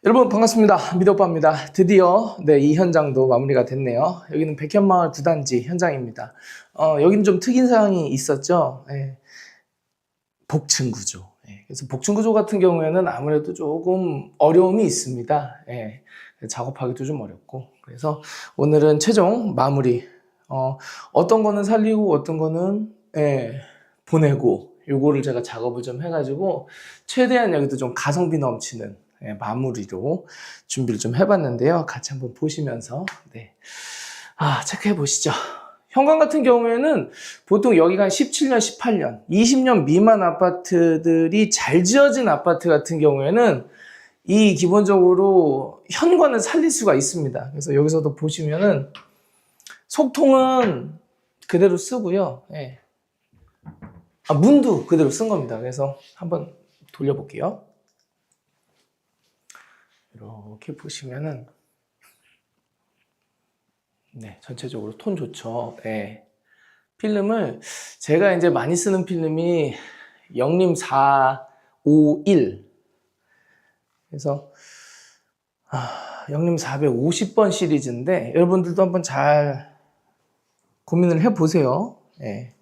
여러분 반갑습니다. 미더오빠입니다. 드디어 이 현장도 마무리가 됐네요. 여기는 백현마을 9단지 현장입니다. 여기는 좀 특이한 사항이 있었죠. 복층 구조. 그래서 복층 구조 같은 경우에는 아무래도 조금 어려움이 있습니다. 작업하기도 좀 어렵고. 그래서 오늘은 최종 마무리. 어떤 거는 살리고 어떤 거는 보내고 요거를 제가 작업을 좀 해가지고 최대한 여기도 좀 가성비 넘치는 마무리로 준비를 좀 해봤는데요. 같이 한번 보시면서 체크해 보시죠. 현관 같은 경우에는 보통 여기가 한 17년, 18년, 20년 미만 아파트들이 잘 지어진 아파트 같은 경우에는 이 기본적으로 현관을 살릴 수가 있습니다. 그래서 여기서도 보시면은 속통은 그대로 쓰고요. 문도 그대로 쓴 겁니다. 그래서 한번 돌려볼게요. 이렇게 보시면은 전체적으로 톤 좋죠. 필름을 제가 이제 많이 쓰는 필름이 영림 451. 그래서 영림 450번 시리즈인데 여러분들도 한번 잘 고민을 해 보세요.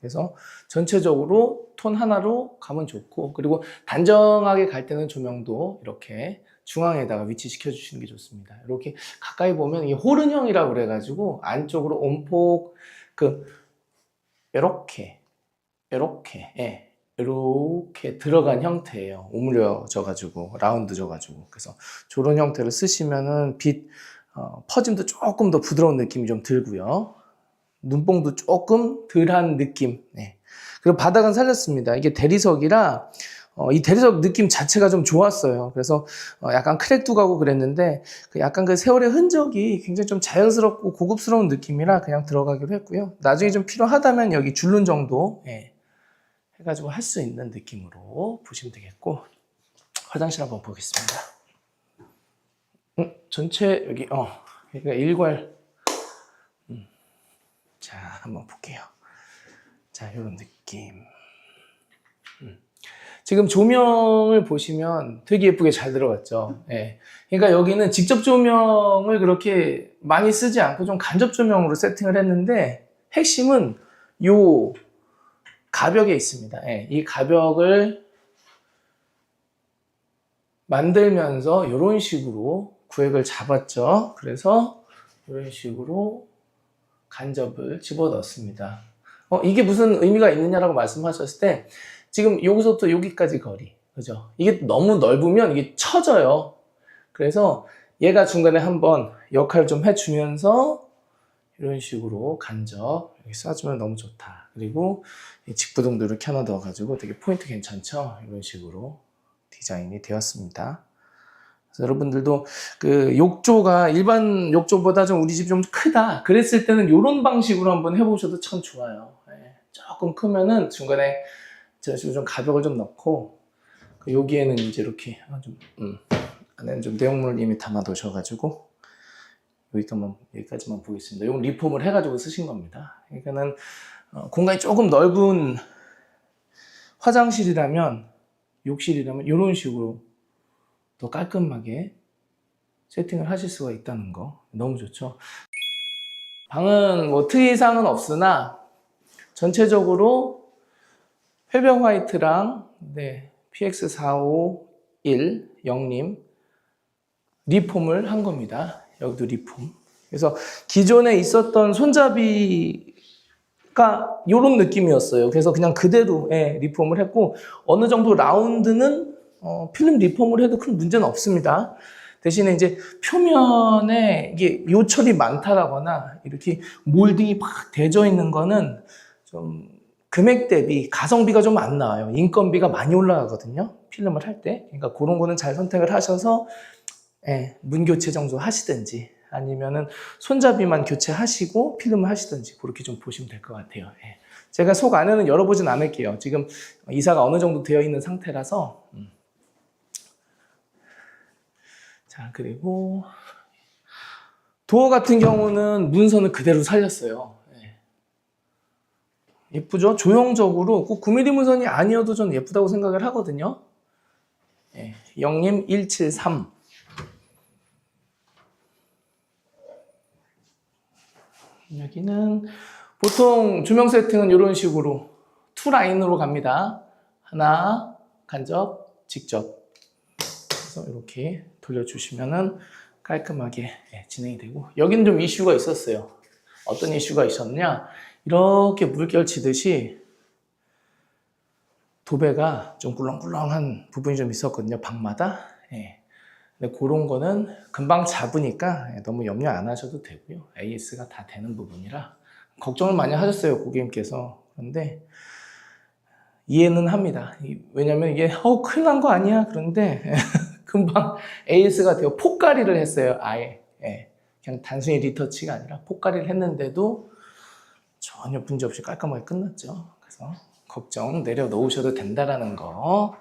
그래서 전체적으로 톤 하나로 가면 좋고, 그리고 단정하게 갈 때는 조명도 이렇게 중앙에다가 위치시켜 주시는 게 좋습니다. 이렇게 가까이 보면 이게 호른형이라고 그래가지고 안쪽으로 온폭 이렇게 들어간 형태예요. 오므려져 가지고 라운드져 가지고. 그래서 저런 형태를 쓰시면은 빛 퍼짐도 조금 더 부드러운 느낌이 좀 들고요. 눈뽕도 조금 덜한 느낌. 그리고 바닥은 살렸습니다. 이게 대리석이라 이 대리석 느낌 자체가 좀 좋았어요. 그래서 약간 크랙도 가고 그랬는데 약간 그 세월의 흔적이 굉장히 좀 자연스럽고 고급스러운 느낌이라 그냥 들어가기로 했고요. 나중에 좀 필요하다면 여기 줄눈 정도 해가지고 할 수 있는 느낌으로 보시면 되겠고, 화장실 한번 보겠습니다. 전체 여기 여기가 일괄. 자, 한번 볼게요. 자, 이런 느낌. 지금 조명을 보시면 되게 예쁘게 잘 들어갔죠. 그러니까 여기는 직접 조명을 그렇게 많이 쓰지 않고 좀 간접 조명으로 세팅을 했는데, 핵심은 요 가벽에 있습니다. 이 가벽을 만들면서 이런 식으로 구획을 잡았죠. 그래서 이런 식으로 간접을 집어넣습니다. 이게 무슨 의미가 있느냐라고 말씀하셨을 때, 지금 여기서부터 여기까지 거리, 그죠? 이게 너무 넓으면 이게 처져요. 그래서 얘가 중간에 한번 역할을 좀 해주면서 이런 식으로 간접 여기 쏴주면 너무 좋다. 그리고 이 직부등도 이렇게 하나 넣어가지고 되게 포인트 괜찮죠? 이런 식으로 디자인이 되었습니다. 그래서 여러분들도 그 욕조가 일반 욕조보다 좀 우리 집 좀 크다 그랬을 때는 이런 방식으로 한번 해보셔도 참 좋아요. 조금 크면은 중간에 저런 식으로 좀 가벽을 좀 넣고, 여기에는 이제 이렇게 안에는 좀 내용물을 이미 담아 놓으셔가지고 여기까지만 보겠습니다. 이건 리폼을 해가지고 쓰신 겁니다. 그러니까는 공간이 조금 넓은 화장실이라면, 욕실이라면 이런 식으로 더 깔끔하게 세팅을 하실 수가 있다는 거 너무 좋죠. 방은 뭐 특이사항은 없으나 전체적으로 회벽 화이트랑 PX451 영림 리폼을 한 겁니다. 여기도 리폼. 그래서 기존에 있었던 손잡이가 이런 느낌이었어요. 그래서 그냥 그대로 리폼을 했고, 어느 정도 라운드는 필름 리폼을 해도 큰 문제는 없습니다. 대신에 이제 표면에 이게 요철이 많다라거나 이렇게 몰딩이 막 대져 있는 거는 좀 금액 대비 가성비가 좀 안 나와요. 인건비가 많이 올라가거든요. 필름을 할 때. 그러니까 그런 거는 잘 선택을 하셔서 문 교체 정도 하시든지, 아니면은 손잡이만 교체하시고 필름을 하시든지, 그렇게 좀 보시면 될 것 같아요. 제가 속 안에는 열어보진 않을게요. 지금 이사가 어느 정도 되어 있는 상태라서. 자, 그리고 도어 같은 경우는 문선을 그대로 살렸어요. 예쁘죠? 조형적으로 꼭 9mm 문선이 아니어도 저는 예쁘다고 생각을 하거든요. 영림 173. 여기는 보통 조명 세팅은 이런 식으로 투 라인으로 갑니다. 하나, 간접, 직접. 그래서 이렇게 돌려주시면은 깔끔하게 진행이 되고, 여기는 좀 이슈가 있었어요. 어떤 이슈가 있었냐? 이렇게 물결 치듯이 도배가 좀 꿀렁꿀렁한 부분이 좀 있었거든요, 방마다. 근데 그런 거는 금방 잡으니까 너무 염려 안 하셔도 되고요. AS가 다 되는 부분이라 걱정을 많이 하셨어요, 고객님께서. 그런데 이해는 합니다. 왜냐면 이게 큰일 난 거 아니야? 그런데 금방 AS가 되어 폭가리를 했어요, 아예. 그냥 단순히 리터치가 아니라 폭가리를 했는데도 전혀 문제 없이 깔끔하게 끝났죠. 그래서 걱정 내려놓으셔도 된다라는 거.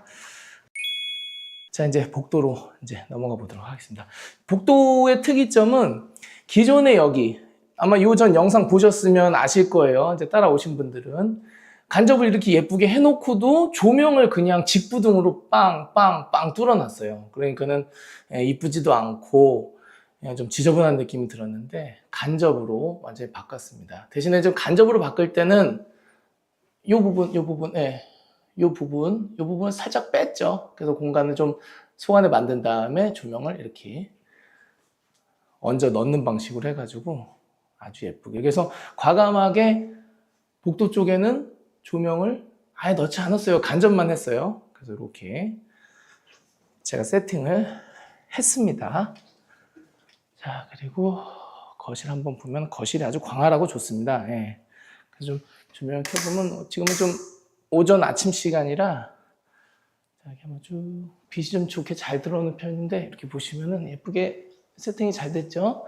자, 이제 복도로 이제 넘어가 보도록 하겠습니다. 복도의 특이점은 기존에 여기, 아마 요 전 영상 보셨으면 아실 거예요. 이제 따라오신 분들은 간접을 이렇게 예쁘게 해놓고도 조명을 그냥 직부등으로 빵빵빵 뚫어놨어요. 그러니까는 이쁘지도 않고 그냥 좀 지저분한 느낌이 들었는데 간접으로 완전히 바꿨습니다. 대신에 좀 간접으로 바꿀 때는 요 부분을 살짝 뺐죠. 그래서 공간을 좀 소안에 만든 다음에 조명을 이렇게 얹어 넣는 방식으로 해가지고 아주 예쁘게. 그래서 과감하게 복도 쪽에는 조명을 아예 넣지 않았어요. 간접만 했어요. 그래서 이렇게 제가 세팅을 했습니다. 자, 그리고 거실 한번 보면 거실이 아주 광활하고 좋습니다. 그래서 좀 조명을 켜보면 지금은 좀 오전 아침 시간이라 이렇게 한번 쭉 빛이 좀 좋게 잘 들어오는 편인데 이렇게 보시면은 예쁘게 세팅이 잘 됐죠.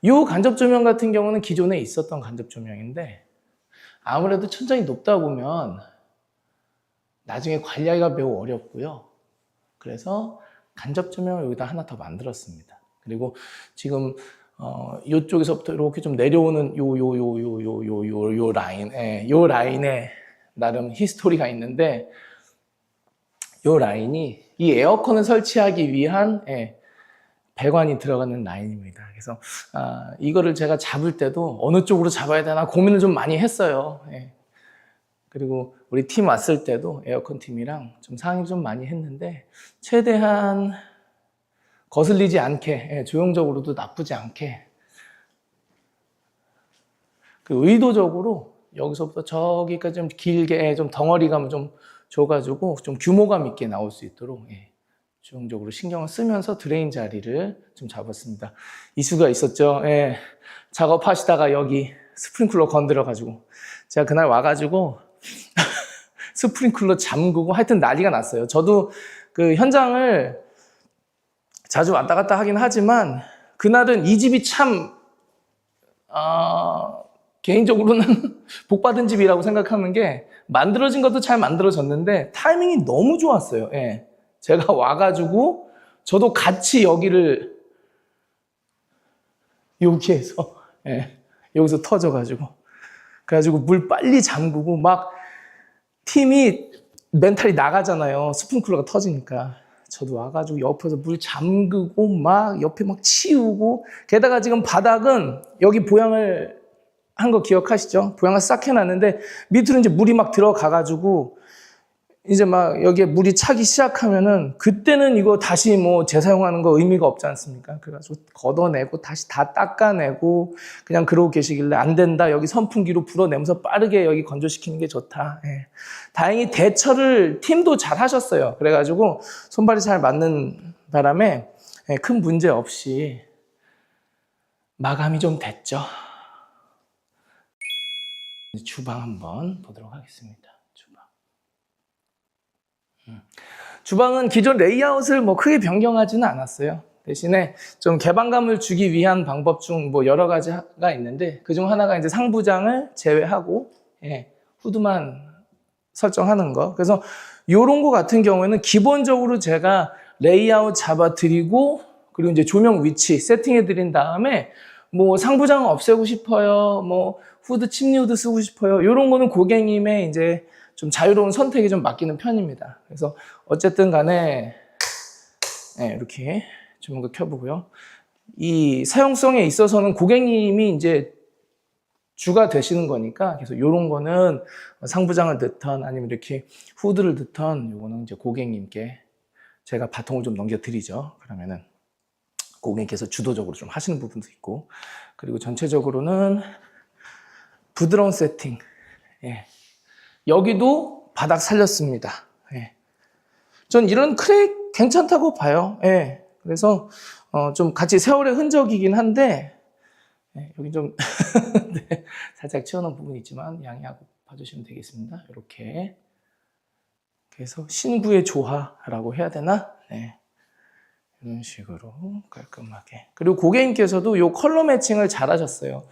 이 간접 조명 같은 경우는 기존에 있었던 간접 조명인데 아무래도 천장이 높다 보면 나중에 관리하기가 매우 어렵고요. 그래서 간접 조명을 여기다 하나 더 만들었습니다. 그리고 지금 이쪽에서부터 이렇게 좀 내려오는 요 라인, 요 라인에 나름 히스토리가 있는데, 요 라인이 이 에어컨을 설치하기 위한 배관이 들어가는 라인입니다. 그래서 이거를 제가 잡을 때도 어느 쪽으로 잡아야 되나 고민을 좀 많이 했어요. 그리고 우리 팀 왔을 때도 에어컨 팀이랑 좀 상의를 좀 많이 했는데 최대한 거슬리지 않게, 조형적으로도 나쁘지 않게 그 의도적으로 여기서부터 저기까지 좀 길게 좀 덩어리감을 좀 줘가지고 좀 규모감 있게 나올 수 있도록 조형적으로 신경을 쓰면서 드레인 자리를 좀 잡았습니다. 이슈가 있었죠. 작업하시다가 여기 스프링클러 건드려가지고 제가 그날 와가지고 스프링클러 잠그고 하여튼 난리가 났어요. 저도 그 현장을 자주 왔다 갔다 하긴 하지만 그날은 이 집이 참 개인적으로는 복받은 집이라고 생각하는 게 만들어진 것도 잘 만들어졌는데 타이밍이 너무 좋았어요. 제가 와가지고 저도 같이 여기를 여기에서 여기서 터져가지고 그래가지고 물 빨리 잠그고 막 팀이 멘탈이 나가잖아요. 스프링클러가 터지니까. 저도 와가지고 옆에서 물 잠그고 막 옆에 막 치우고 게다가 지금 바닥은 여기 보양을 한 거 기억하시죠? 보양을 싹 해놨는데 밑으로 이제 물이 막 들어가가지고 이제 막 여기에 물이 차기 시작하면은 그때는 이거 다시 뭐 재사용하는 거 의미가 없지 않습니까? 그래가지고 걷어내고 다시 다 닦아내고 그냥 그러고 계시길래 안 된다. 여기 선풍기로 불어내면서 빠르게 여기 건조시키는 게 좋다. 다행히 대처를 팀도 잘 하셨어요. 그래가지고 손발이 잘 맞는 바람에 큰 문제 없이 마감이 좀 됐죠. 주방 한번 보도록 하겠습니다. 주방은 기존 레이아웃을 뭐 크게 변경하지는 않았어요. 대신에 좀 개방감을 주기 위한 방법 중 뭐 여러 가지가 있는데 그중 하나가 이제 상부장을 제외하고 후드만 설정하는 거. 그래서 요런 거 같은 경우에는 기본적으로 제가 레이아웃 잡아드리고 그리고 이제 조명 위치 세팅해 드린 다음에 뭐 상부장을 없애고 싶어요. 뭐 후드 침리 후드 쓰고 싶어요. 요런 거는 고객님의 이제 좀 자유로운 선택이 좀 맡기는 편입니다. 그래서 어쨌든 간에 이렇게 조명도 켜보고요. 이 사용성에 있어서는 고객님이 이제 주가 되시는 거니까 그래서 요런 거는 상부장을 넣던 아니면 이렇게 후드를 넣던 요거는 이제 고객님께 제가 바통을 좀 넘겨드리죠. 그러면은 고객님께서 주도적으로 좀 하시는 부분도 있고, 그리고 전체적으로는 부드러운 세팅. 예. 여기도 바닥 살렸습니다. 예. 전 이런 크랙 괜찮다고 봐요. 예. 그래서 좀 같이 세월의 흔적이긴 한데, 예, 여기 좀 네, 살짝 치워놓은 부분이 있지만 양해하고 봐주시면 되겠습니다. 이렇게. 그래서 신구의 조화라고 해야 되나? 네. 이런 식으로 깔끔하게. 그리고 고객님께서도 이 컬러 매칭을 잘 하셨어요.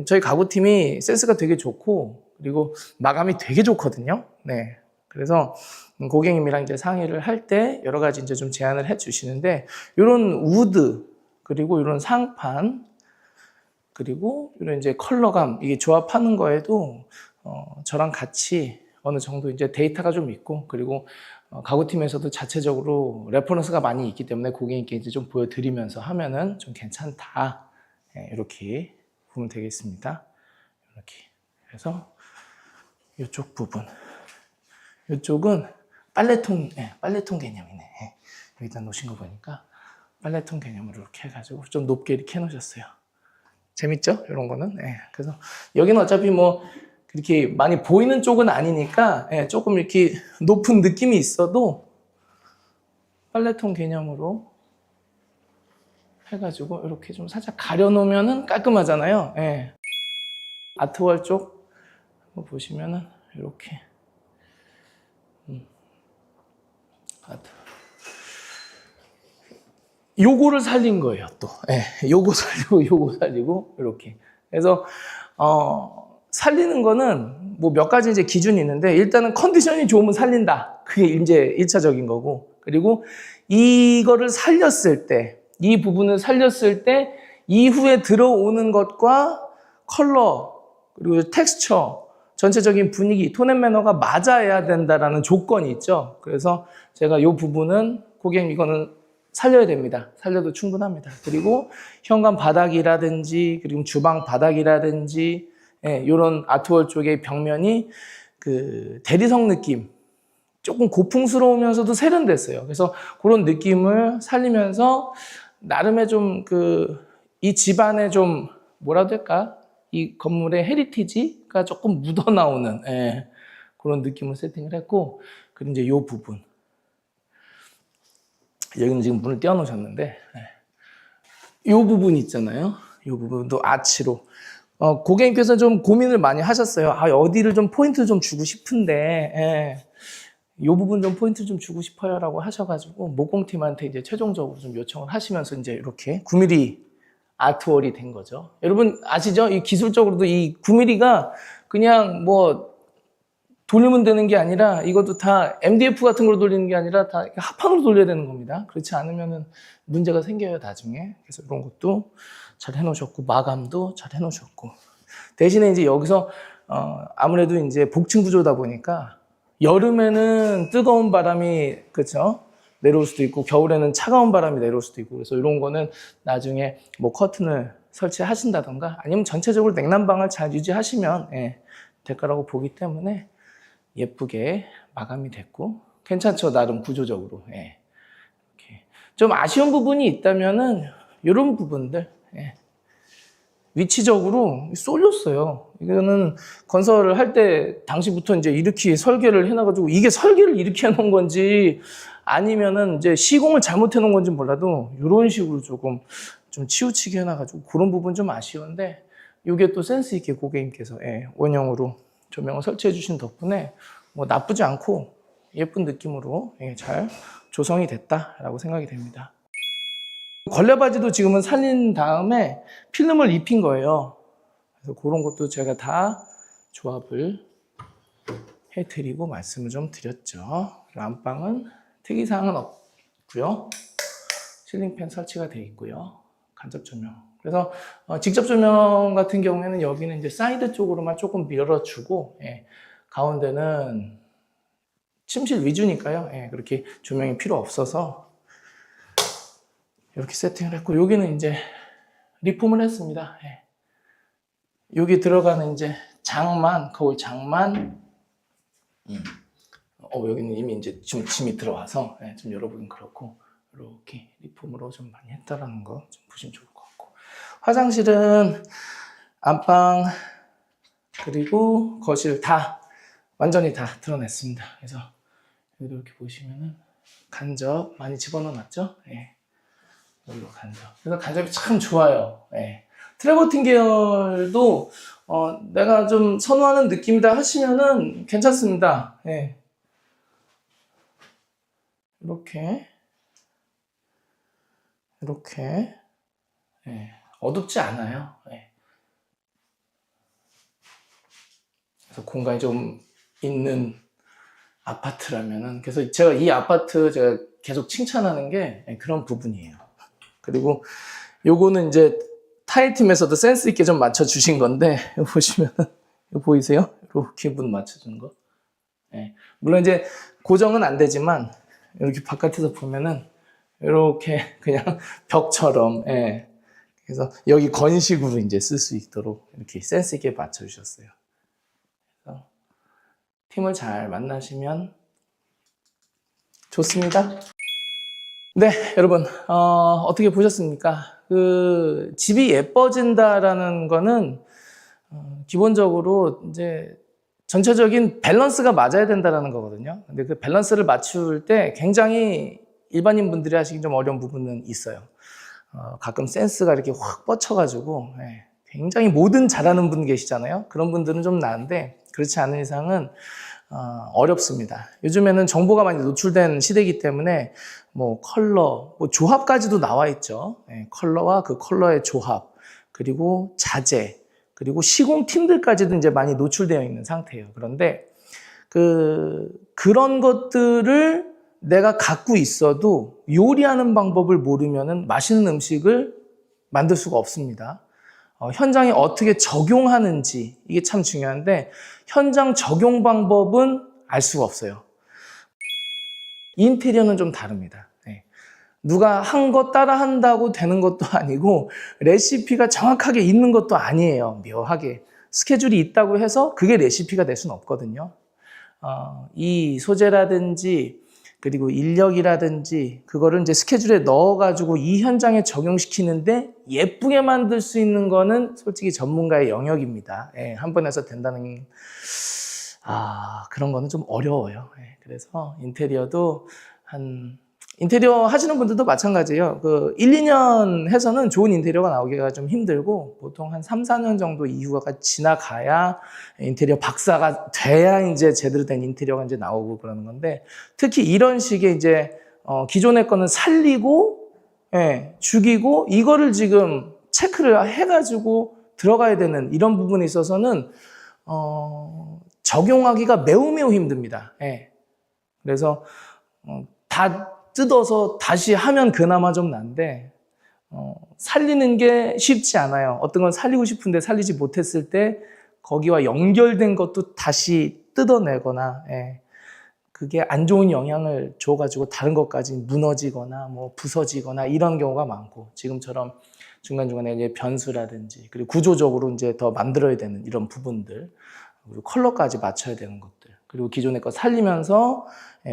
저희 가구팀이 센스가 되게 좋고, 그리고 마감이 되게 좋거든요. 네. 그래서 고객님이랑 이제 상의를 할 때 여러 가지 이제 좀 제안을 해 주시는데, 이런 우드, 그리고 이런 상판, 그리고 이런 이제 컬러감, 이게 조합하는 거에도, 저랑 같이 어느 정도 이제 데이터가 좀 있고, 그리고 가구팀에서도 자체적으로 레퍼런스가 많이 있기 때문에 고객님께 이제 좀 보여드리면서 하면은 좀 괜찮다. 네, 이렇게 보면 되겠습니다. 이렇게. 그래서 이쪽 부분. 이쪽은 빨래통, 네, 빨래통 개념이네. 네, 여기다 놓으신 거 보니까 빨래통 개념으로 이렇게 해가지고 좀 높게 이렇게 해놓으셨어요. 재밌죠? 이런 거는. 네, 그래서 여기는 어차피 뭐 그렇게 많이 보이는 쪽은 아니니까 조금 이렇게 높은 느낌이 있어도 빨래통 개념으로 해가지고 이렇게 좀 살짝 가려놓으면은 깔끔하잖아요. 예. 아트월 쪽 한번 보시면은 이렇게 아트. 요거를 살린 거예요, 또. 예. 요거 살리고 이렇게. 그래서 살리는 거는 뭐 몇 가지 이제 기준이 있는데, 일단은 컨디션이 좋으면 살린다. 그게 이제 1차적인 거고. 그리고 이거를 살렸을 때, 이 부분을 살렸을 때 이후에 들어오는 것과 컬러, 그리고 텍스처, 전체적인 분위기, 톤 앤 매너가 맞아야 된다라는 조건이 있죠. 그래서 제가 이 부분은 고객님 이거는 살려야 됩니다. 살려도 충분합니다. 그리고 현관 바닥이라든지, 그리고 주방 바닥이라든지, 이런 아트월 쪽의 벽면이 그 대리석 느낌, 조금 고풍스러우면서도 세련됐어요. 그래서 그런 느낌을 살리면서 나름의 좀 이 집안의 좀 뭐라 될까? 이 건물의 헤리티지가 조금 묻어나오는 그런 느낌을 세팅을 했고, 그리고 이제 이 부분. 여기는 지금 문을 띄워놓으셨는데, 이 부분 있잖아요. 이 부분도 아치로. 고객님께서 좀 고민을 많이 하셨어요. 어디를 좀 포인트 좀 주고 싶은데, 이 부분 좀 포인트 좀 주고 싶어요 라고 하셔가지고, 목공팀한테 이제 최종적으로 좀 요청을 하시면서 이제 이렇게 9mm 아트월이 된 거죠. 여러분 아시죠? 이 기술적으로도 이 9mm가 그냥 뭐 돌리면 되는 게 아니라, 이것도 다 MDF 같은 걸로 돌리는 게 아니라 다 합판으로 돌려야 되는 겁니다. 그렇지 않으면은 문제가 생겨요, 나중에. 그래서 이런 것도 잘 해놓으셨고, 마감도 잘 해놓으셨고. 대신에 이제 여기서, 아무래도 이제 복층 구조다 보니까, 여름에는 뜨거운 바람이, 그쵸? 내려올 수도 있고, 겨울에는 차가운 바람이 내려올 수도 있고, 그래서 이런 거는 나중에 뭐 커튼을 설치하신다던가, 아니면 전체적으로 냉난방을 잘 유지하시면, 될 거라고 보기 때문에, 예쁘게 마감이 됐고, 괜찮죠? 나름 구조적으로. 이렇게. 좀 아쉬운 부분이 있다면은 이런 부분들, 위치적으로 쏠렸어요. 이거는 건설을 할 때 당시부터 이제 이렇게 설계를 해놔가지고, 이게 설계를 이렇게 해놓은 건지 아니면은 이제 시공을 잘못해 놓은 건지 몰라도 이런 식으로 조금 좀 치우치게 해놔가지고 그런 부분 좀 아쉬운데, 이게 또 센스 있게 고객님께서 원형으로 조명을 설치해 주신 덕분에 뭐 나쁘지 않고 예쁜 느낌으로 잘 조성이 됐다라고 생각이 됩니다. 걸레바지도 지금은 살린 다음에 필름을 입힌 거예요. 그래서 그런 것도 제가 다 조합을 해드리고 말씀을 좀 드렸죠. 안방은 특이사항은 없고요. 실링팬 설치가 되어 있고요. 간접 조명. 그래서 직접 조명 같은 경우에는 여기는 이제 사이드 쪽으로만 조금 밀어주고, 가운데는 침실 위주니까요. 그렇게 조명이 필요 없어서 이렇게 세팅을 했고, 여기는 이제 리폼을 했습니다. 여기 들어가는 이제 장만, 거울 장만. 여기는 이미 이제 좀 짐이 들어와서 좀 열어보긴 그렇고, 이렇게 리폼으로 좀 많이 했다라는 거 좀 보시면 좋을 것 같고. 화장실은 안방 그리고 거실 다 완전히 다 드러냈습니다. 그래서 이렇게 보시면은 간접 많이 집어넣어놨죠? 여기로 간접. 그래서 간접이 참 좋아요. 트래버틴 계열도 내가 좀 선호하는 느낌이다 하시면은 괜찮습니다. 이렇게 어둡지 않아요. 그래서 공간이 좀 있는 아파트라면은, 그래서 제가 이 아파트 제가 계속 칭찬하는 게 그런 부분이에요. 그리고 요거는 이제 타일팀에서도 센스 있게 좀 맞춰 주신 건데, 이거 보시면은 이거 보이세요? 이렇게 분 맞춰주는 거. 물론 이제 고정은 안 되지만 이렇게 바깥에서 보면은 이렇게 그냥 벽처럼, 그래서 여기 건식으로 이제 쓸 수 있도록 이렇게 센스 있게 맞춰 주셨어요. 그래서 팀을 잘 만나시면 좋습니다. 네, 여러분, 어떻게 보셨습니까? 그 집이 예뻐진다라는 거는 기본적으로 이제 전체적인 밸런스가 맞아야 된다는 거거든요. 근데 그 밸런스를 맞출 때 굉장히 일반인 분들이 하시기 좀 어려운 부분은 있어요. 가끔 센스가 이렇게 확 뻗쳐가지고 굉장히 뭐든 잘하는 분 계시잖아요. 그런 분들은 좀 나은데 그렇지 않은 이상은 어렵습니다. 요즘에는 정보가 많이 노출된 시대이기 때문에 뭐 컬러, 뭐 조합까지도 나와 있죠. 컬러와 그 컬러의 조합, 그리고 자재, 그리고 시공팀들까지도 이제 많이 노출되어 있는 상태예요. 그런데 그런 것들을 내가 갖고 있어도 요리하는 방법을 모르면은 맛있는 음식을 만들 수가 없습니다. 현장에 어떻게 적용하는지 이게 참 중요한데 현장 적용 방법은 알 수가 없어요. 인테리어는 좀 다릅니다. 누가 한 거 따라 한다고 되는 것도 아니고 레시피가 정확하게 있는 것도 아니에요. 묘하게 스케줄이 있다고 해서 그게 레시피가 될 수는 없거든요. 이 소재라든지 그리고 인력이라든지 그거를 이제 스케줄에 넣어가지고 이 현장에 적용시키는데 예쁘게 만들 수 있는 거는 솔직히 전문가의 영역입니다. 한 번 해서 된다는 그런 거는 좀 어려워요. 그래서 인테리어도 인테리어 하시는 분들도 마찬가지예요. 1, 2년 해서는 좋은 인테리어가 나오기가 좀 힘들고 보통 한 3, 4년 정도 이후가 지나가야 인테리어 박사가 돼야 이제 제대로 된 인테리어가 이제 나오고 그러는 건데 특히 이런 식의 이제 기존의 거는 살리고 죽이고 이거를 지금 체크를 해가지고 들어가야 되는 이런 부분에 있어서는 적용하기가 매우 힘듭니다. 그래서 다 뜯어서 다시 하면 그나마 좀 난데 살리는 게 쉽지 않아요. 어떤 건 살리고 싶은데 살리지 못했을 때 거기와 연결된 것도 다시 뜯어내거나 그게 안 좋은 영향을 줘가지고 다른 것까지 무너지거나 뭐 부서지거나 이런 경우가 많고 지금처럼 중간중간에 이제 변수라든지 그리고 구조적으로 이제 더 만들어야 되는 이런 부분들 그리고 컬러까지 맞춰야 되는 것들 그리고 기존의 거 살리면서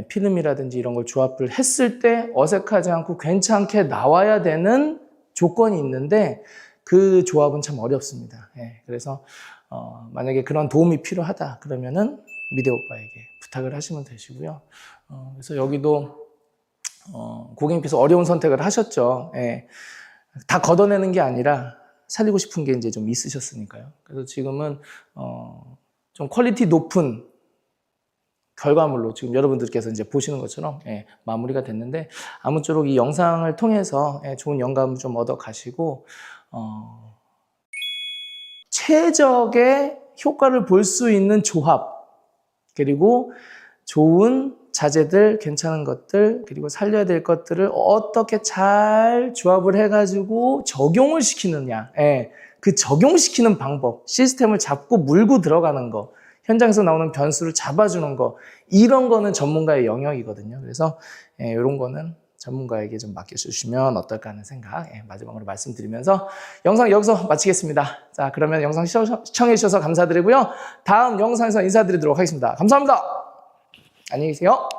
필름이라든지 이런 걸 조합을 했을 때 어색하지 않고 괜찮게 나와야 되는 조건이 있는데 그 조합은 참 어렵습니다. 그래서 만약에 그런 도움이 필요하다 그러면은 미대 오빠에게 부탁을 하시면 되시고요. 그래서 여기도 고객님께서 어려운 선택을 하셨죠. 다 걷어내는 게 아니라 살리고 싶은 게 이제 좀 있으셨으니까요. 그래서 지금은 좀 퀄리티 높은 결과물로 지금 여러분들께서 이제 보시는 것처럼 마무리가 됐는데 아무쪼록 이 영상을 통해서 좋은 영감을 좀 얻어 가시고 최적의 효과를 볼 수 있는 조합 그리고 좋은 자재들, 괜찮은 것들 그리고 살려야 될 것들을 어떻게 잘 조합을 해가지고 적용을 시키느냐 그 적용시키는 방법, 시스템을 잡고 물고 들어가는 거 현장에서 나오는 변수를 잡아주는 거 이런 거는 전문가의 영역이거든요. 그래서 이런 거는 전문가에게 좀 맡겨주시면 어떨까 하는 생각 마지막으로 말씀드리면서 영상 여기서 마치겠습니다. 자, 그러면 영상 시청해주셔서 감사드리고요. 다음 영상에서 인사드리도록 하겠습니다. 감사합니다. 안녕히 계세요.